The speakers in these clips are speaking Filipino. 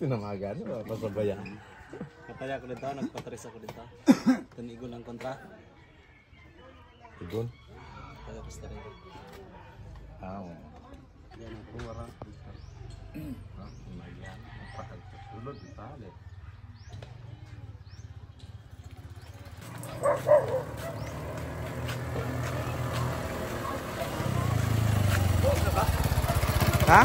Tinamagan, pasabayan. Kataya ko dito, nagpatres ako dito. Tanigon ang kontra. Igon? Kaya basta rin. Yan ako, warang. Lumayan, napakagpasulod, itali. Ha?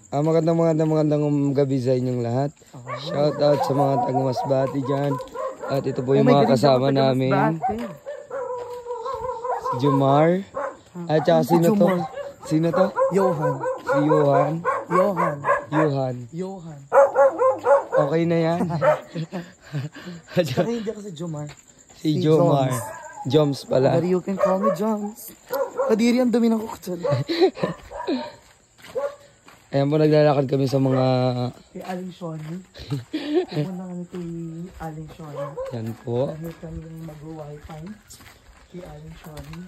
Magandang gabi sa inyong lahat. Shout out sa mga taga-Masbate dyan. At ito po yung mga kasama namin. Si Jomar. At saka sino to? Sino to? Johan. Si Johan. Johan. Johan. Okay na yan. Saka hindi ako si Jomar. Si Jomar. Joms pala. But you can call me Joms. Kadiri ang dumi ng kuktsal. Ayan po, naglalakad kami sa mga... Kay Aling Shoni. Pumunta kami kay Aling Shoni. Yan po. Dahil kami mag-wifi kay Aling Shoni.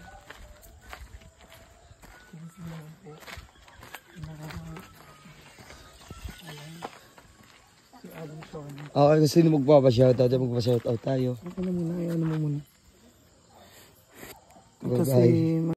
Kaya sila po. Si Aling Shoni. Okay, kung sino magpapashoutout, magpapashoutout tayo. Ako na muna, ayaw na mo muna. Bye-bye. Kasi